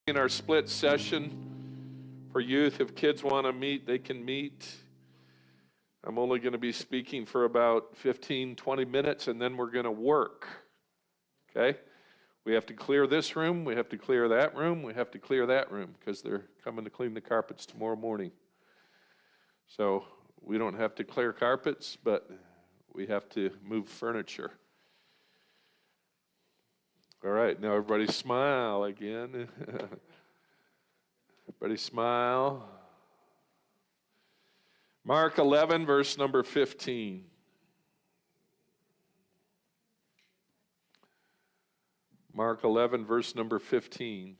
In our split session for youth, if kids want to meet, they can meet. I'm only going to be speaking for about 15, 20 minutes, and then we're going to work. Okay? We have to clear this room, we have to clear that room, we have to clear that room, because they're coming to clean the carpets tomorrow morning. So we don't have to clear carpets, but we have to move furniture. All right, now everybody smile again. Everybody smile. Mark 11, verse number 15. Mark 11, verse number 15. It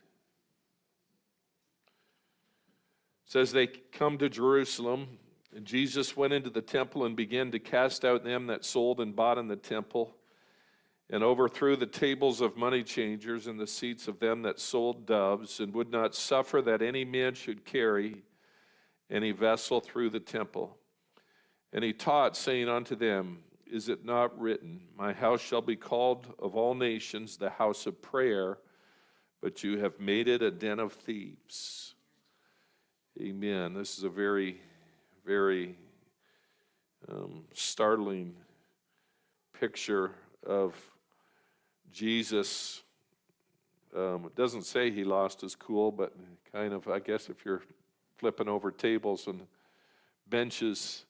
says, they come to Jerusalem, and Jesus went into the temple and began to cast out them that sold and bought in the temple, and overthrew the tables of money changers and the seats of them that sold doves, and would not suffer that any man should carry any vessel through the temple. And he taught, saying unto them, is it not written, my house shall be called of all nations the house of prayer, but you have made it a den of thieves. Amen. This is a very, very startling picture of Jesus. It doesn't say he lost his cool, but kind of, I guess if you're flipping over tables and benches,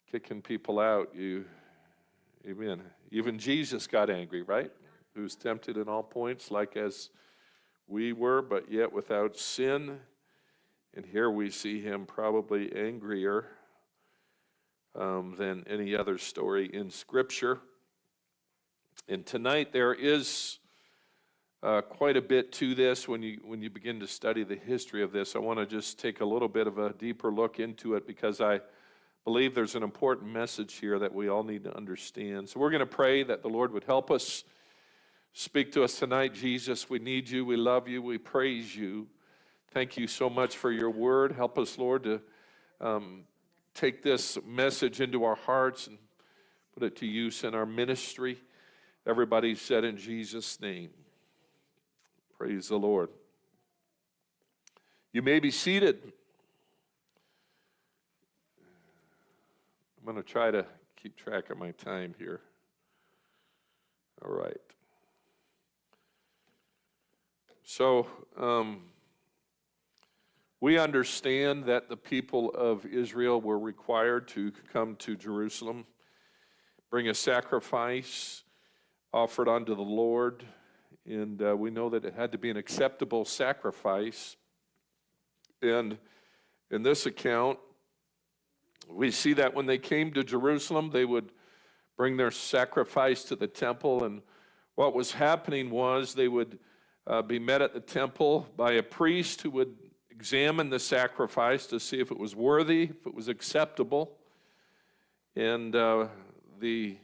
kicking people out, amen. Even Jesus got angry, right? He was tempted in all points, like as we were, but yet without sin. And here we see him probably angrier than any other story in Scripture. And tonight there is quite a bit to this when you begin to study the history of this. I want to just take a little bit of a deeper look into it, because I believe there's an important message here that we all need to understand. So we're going to pray that the Lord would help us. Speak to us tonight, Jesus. We need you. We love you. We praise you. Thank you so much for your word. Help us, Lord, to take this message into our hearts and put it to use in our ministry. Everybody said in Jesus' name. Praise the Lord. You may be seated. I'm going to try to keep track of my time here. All right. So, we understand that the people of Israel were required to come to Jerusalem, bring a sacrifice offered unto the Lord, and we know that it had to be an acceptable sacrifice. And in this account, we see that when they came to Jerusalem, they would bring their sacrifice to the temple, and what was happening was they would be met at the temple by a priest who would examine the sacrifice to see if it was worthy, if it was acceptable. And the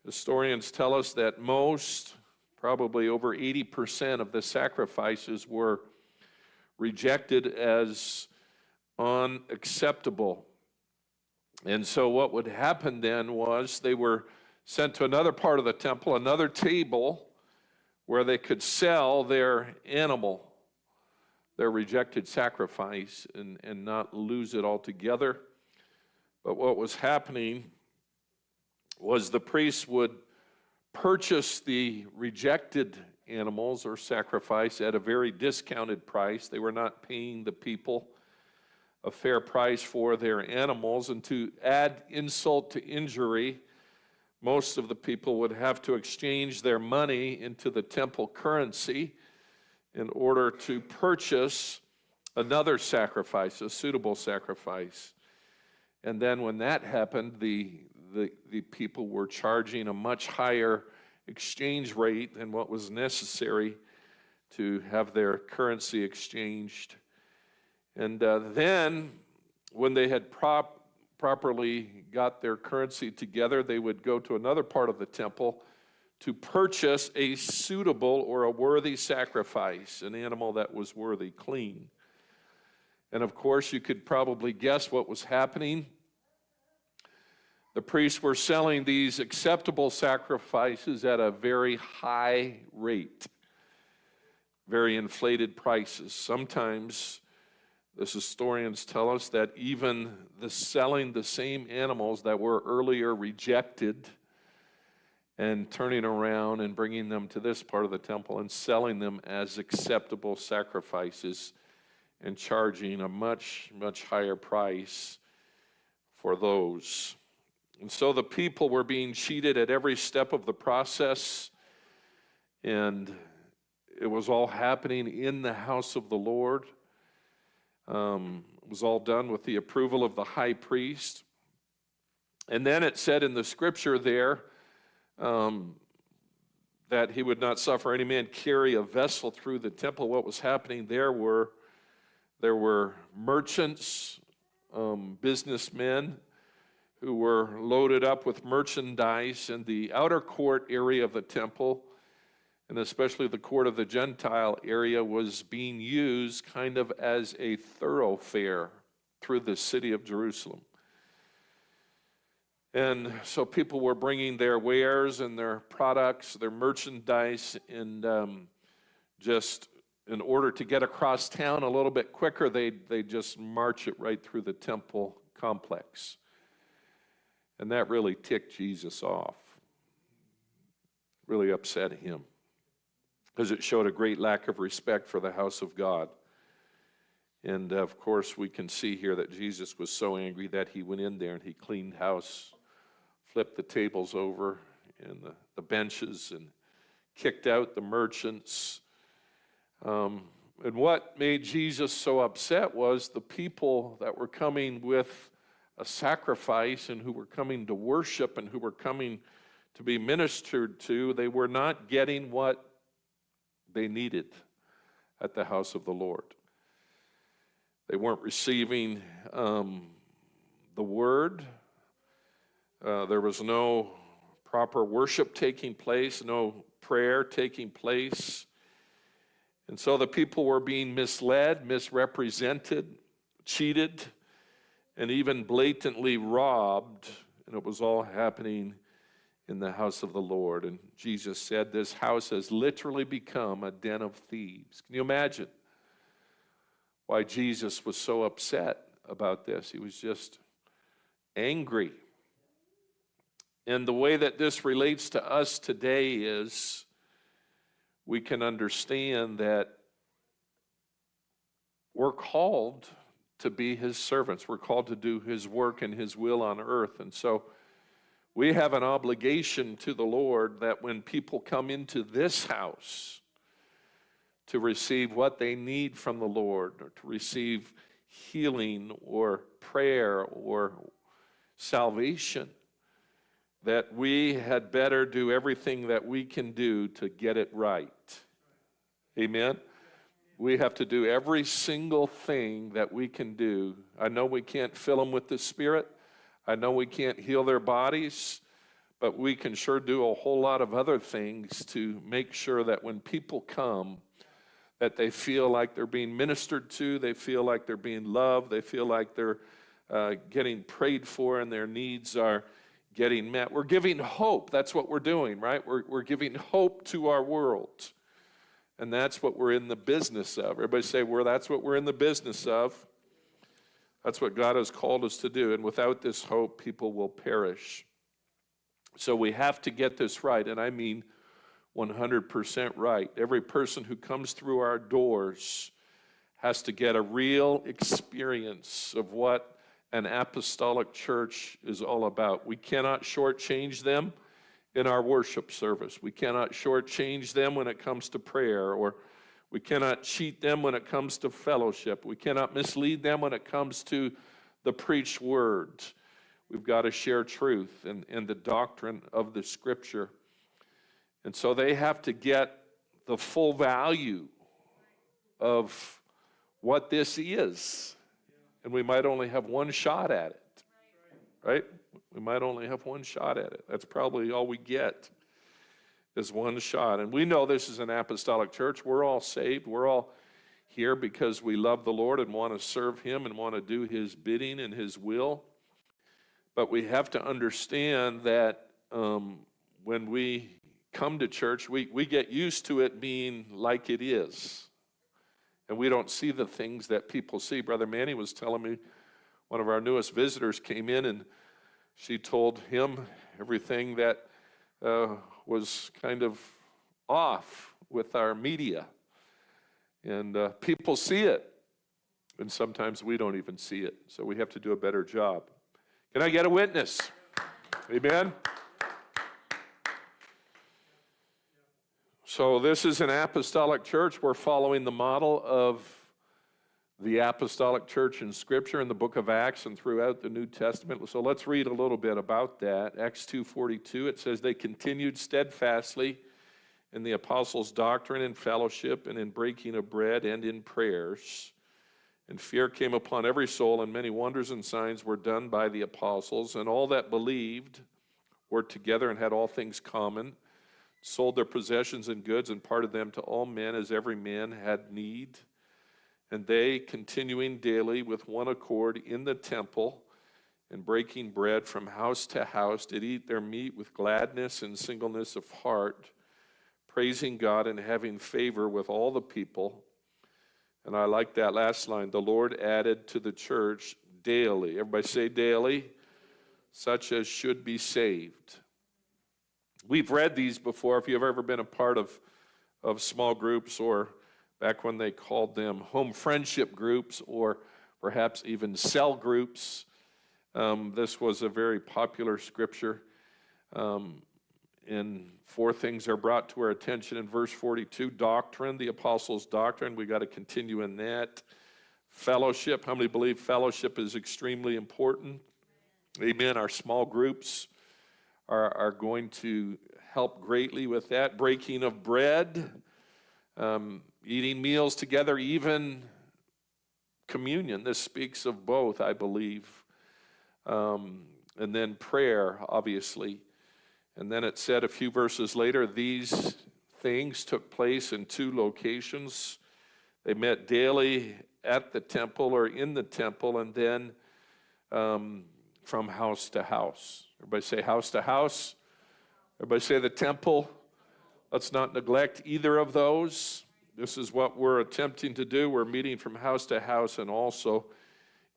historians tell us that most, probably over 80% of the sacrifices were rejected as unacceptable. And so what would happen then was they were sent to another part of the temple, another table, where they could sell their animal, their rejected sacrifice, and not lose it altogether. But what was happening was the priests would purchase the rejected animals or sacrifice at a very discounted price. They were not paying the people a fair price for their animals, and to add insult to injury, most of the people would have to exchange their money into the temple currency in order to purchase another sacrifice, a suitable sacrifice. And then when that happened, the people were charging a much higher exchange rate than what was necessary to have their currency exchanged. And then when they had properly got their currency together, they would go to another part of the temple to purchase a suitable or a worthy sacrifice, an animal that was worthy, clean. And of course, you could probably guess what was happening. The priests were selling these acceptable sacrifices at a very high rate. very inflated prices. Sometimes the historians tell us that even the selling the same animals that were earlier rejected and turning around and bringing them to this part of the temple and selling them as acceptable sacrifices and charging a much, much higher price for those. And so the people were being cheated at every step of the process, and it was all happening in the house of the Lord. It was all done with the approval of the high priest. And then it said in the scripture there that he would not suffer any man carry a vessel through the temple. What was happening there were merchants, businessmen who were loaded up with merchandise in the outer court area of the temple, and especially the court of the Gentile area, was being used kind of as a thoroughfare through the city of Jerusalem. And so people were bringing their wares and their products, their merchandise, and just in order to get across town a little bit quicker, they just march it right through the temple complex. And that really ticked Jesus off, really upset him, because it showed a great lack of respect for the house of God. And of course, we can see here that Jesus was so angry that he went in there and he cleaned house, flipped the tables over and the benches, and kicked out the merchants. And what made Jesus so upset was the people that were coming with a sacrifice and who were coming to worship and who were coming to be ministered to. They were not getting what they needed at the house of the Lord. They weren't receiving the word. There was no proper worship taking place, no prayer taking place. And so the people were being misled, misrepresented, cheated, and even blatantly robbed. And it was all happening in the house of the Lord. And Jesus said, this house has literally become a den of thieves. Can you imagine why Jesus was so upset about this? He was just angry. And the way that this relates to us today is we can understand that we're called to be his servants. We're called to do his work and his will on earth. And so we have an obligation to the Lord that when people come into this house to receive what they need from the Lord, or to receive healing or prayer or salvation, that we had better do everything that we can do to get it right. Amen? We have to do every single thing that we can do. I know we can't fill them with the Spirit. I know we can't heal their bodies, but we can sure do a whole lot of other things to make sure that when people come, that they feel like they're being ministered to, they feel like they're being loved, they feel like they're getting prayed for and their needs are getting met. We're giving hope. That's what we're doing, right? We're giving hope to our world. And that's what we're in the business of. Everybody say, that's what we're in the business of. That's what God has called us to do. And without this hope, people will perish. So we have to get this right, and I mean 100% right. Every person who comes through our doors has to get a real experience of what an apostolic church is all about. We cannot shortchange them in our worship service. We cannot shortchange them when it comes to prayer, or we cannot cheat them when it comes to fellowship. We cannot mislead them when it comes to the preached word. We've got to share truth and the doctrine of the Scripture. And so they have to get the full value of what this is. And we might only have one shot at it, right? We might only have one shot at it. That's probably all we get is one shot. And we know this is an apostolic church. We're all saved. We're all here because we love the Lord and want to serve him and want to do his bidding and his will. But we have to understand that when we come to church, we get used to it being like it is. And we don't see the things that people see. Brother Manny was telling me, one of our newest visitors came in and she told him everything that was kind of off with our media. And people see it, and sometimes we don't even see it. So we have to do a better job. Can I get a witness? Amen? So this is an apostolic church. We're following the model of the apostolic church in Scripture in the book of Acts and throughout the New Testament. So let's read a little bit about that. Acts 2:42, it says, they continued steadfastly in the apostles' doctrine and fellowship and in breaking of bread and in prayers. And fear came upon every soul, and many wonders and signs were done by the apostles. And all that believed were together and had all things common, sold their possessions and goods, and parted them to all men as every man had need. And they, continuing daily with one accord in the temple and breaking bread from house to house, did eat their meat with gladness and singleness of heart, praising God and having favor with all the people. And I like that last line, the Lord added to the church daily. Everybody say daily, such as should be saved. We've read these before. If you've ever been a part of small groups, or back when they called them home friendship groups, or perhaps even cell groups, this was a very popular scripture. And four things are brought to our attention in verse 42. Doctrine, the apostles' doctrine. We got to continue in that. Fellowship. How many believe fellowship is extremely important? Amen. Our small groups are going to help greatly with that. Breaking of bread, eating meals together, even communion. This speaks of both, I believe. And then prayer, obviously. And then it said a few verses later, these things took place in two locations. They met daily at the temple or in the temple, and then from house to house. Everybody say house to house. Everybody say the temple. Let's not neglect either of those. This is what we're attempting to do. We're meeting from house to house and also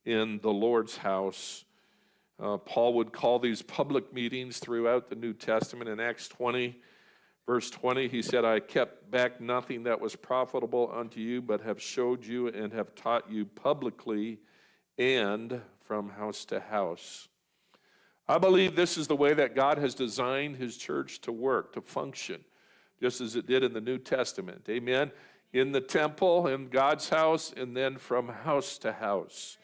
in the Lord's house. Paul would call these public meetings throughout the New Testament. In Acts 20, verse 20, he said, I kept back nothing that was profitable unto you, but have showed you and have taught you publicly and from house to house. I believe this is the way that God has designed his church to work, to function, just as it did in the New Testament. Amen? In the temple, in God's house, and then from house to house.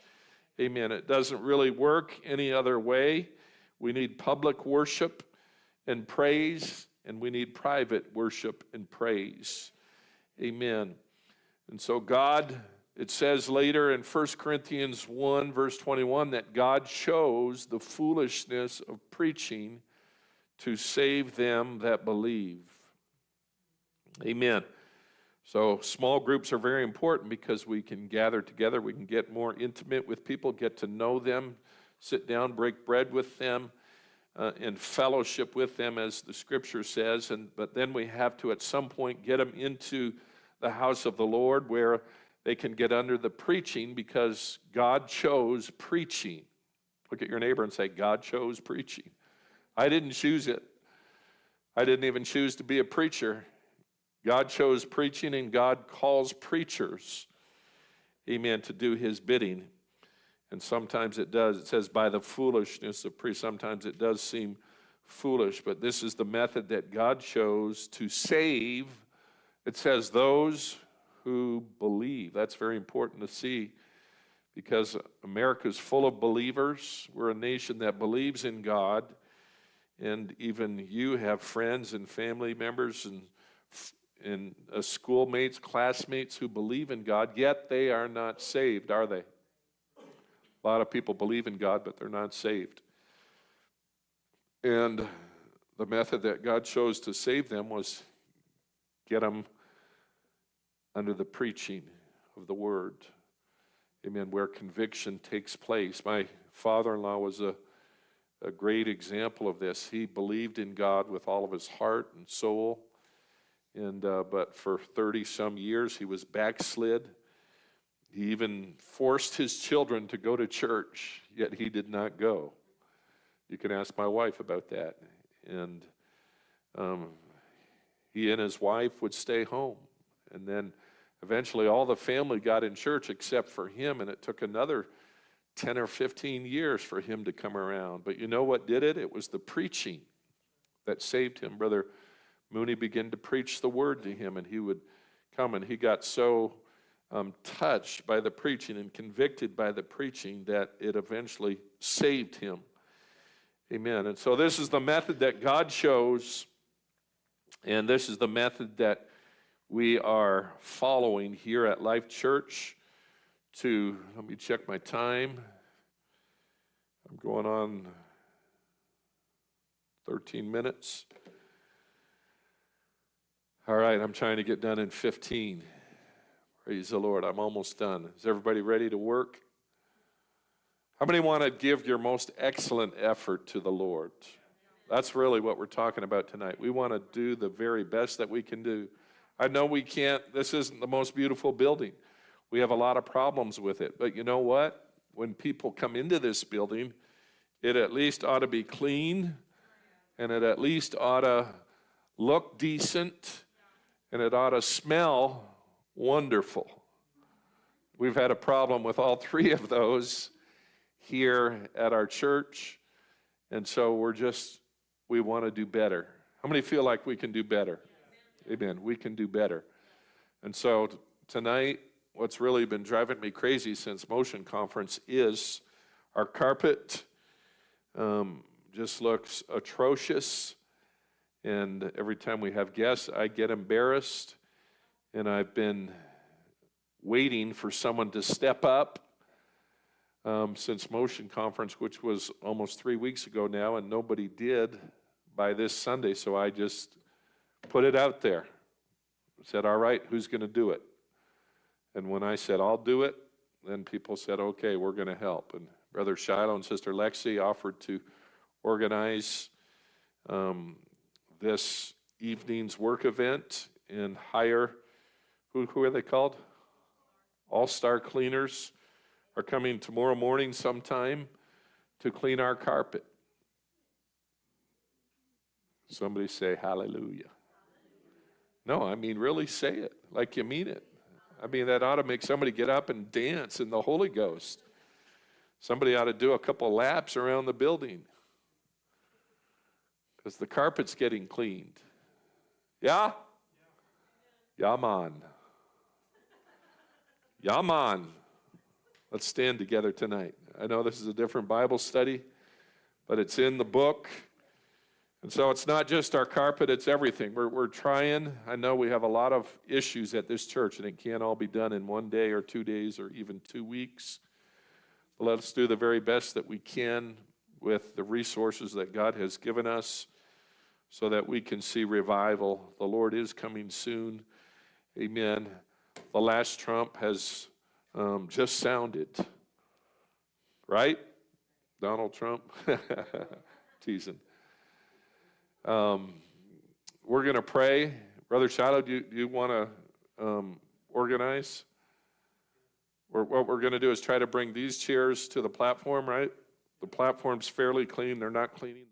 Amen. It doesn't really work any other way. We need public worship and praise, and we need private worship and praise. Amen. And so God, it says later in 1 Corinthians 1, verse 21, that God chose the foolishness of preaching to save them that believe. Amen. So small groups are very important because we can gather together, we can get more intimate with people, get to know them, sit down, break bread with them, and fellowship with them, as the scripture says. But then we have to, at some point, get them into the house of the Lord where they can get under the preaching, because God chose preaching. Look at your neighbor and say, God chose preaching. I didn't choose it. I didn't even choose to be a preacher. God chose preaching, and God calls preachers, amen, to do his bidding. And sometimes it does. It says by the foolishness of preaching. Sometimes it does seem foolish, but this is the method that God chose to save. It says those who believe. That's very important to see, because America's full of believers. We're a nation that believes in God, and even you have friends and family members and schoolmates, classmates who believe in God, yet they are not saved, are they? A lot of people believe in God, but they're not saved. And the method that God chose to save them was get them under the preaching of the word. Amen, where conviction takes place. My father-in-law was a a great example of this. He believed in God with all of his heart and soul, but for 30-some years he was backslid. He even forced his children to go to church, yet he did not go. You can ask my wife about that. And he and his wife would stay home. And then eventually all the family got in church except for him, and it took another 10 or 15 years for him to come around. But you know what did it? It was the preaching that saved him. Brother Mooney began to preach the word to him, and he would come, and he got so touched by the preaching and convicted by the preaching that it eventually saved him. Amen. And so this is the method that God chose, and this is the method that we are following here at Life Church. Let me check my time. I'm going on 13 minutes. All right, I'm trying to get done in 15. Praise the Lord, I'm almost done. Is everybody ready to work? How many want to give your most excellent effort to the Lord? That's really what we're talking about tonight. We want to do the very best that we can do. I know we can't, this isn't the most beautiful building. We have a lot of problems with it. But you know what? When people come into this building, it at least ought to be clean, and it at least ought to look decent, and it ought to smell wonderful. We've had a problem with all three of those here at our church, and so we want to do better. How many feel like we can do better? Amen. We can do better. And so tonight, what's really been driving me crazy since Motion Conference is our carpet just looks atrocious. And every time we have guests, I get embarrassed. And I've been waiting for someone to step up since Motion Conference, which was almost 3 weeks ago now, and nobody did by this Sunday. So I just put it out there. I said, all right, who's going to do it? And when I said, I'll do it, then people said, okay, we're going to help. And Brother Shiloh and Sister Lexi offered to organize this evening's work event and hire, who are they called? All-Star Cleaners are coming tomorrow morning sometime to clean our carpet. Somebody say hallelujah. No, I mean really say it like you mean it. I mean, that ought to make somebody get up and dance in the Holy Ghost. Somebody ought to do a couple laps around the building because the carpet's getting cleaned. Yeah? Yeah, man. Yeah, man. Let's stand together tonight. I know this is a different Bible study, but it's in the book. And so it's not just our carpet, it's everything. We're trying. I know we have a lot of issues at this church, and it can't all be done in 1 day or 2 days or even 2 weeks. But let's do the very best that we can with the resources that God has given us so that we can see revival. The Lord is coming soon. Amen. The last trump has just sounded. Right? Donald Trump? Teasing. We're going to pray. Brother Shiloh, do you want to organize? What we're going to do is try to bring these chairs to the platform, right? The platform's fairly clean. They're not cleaning.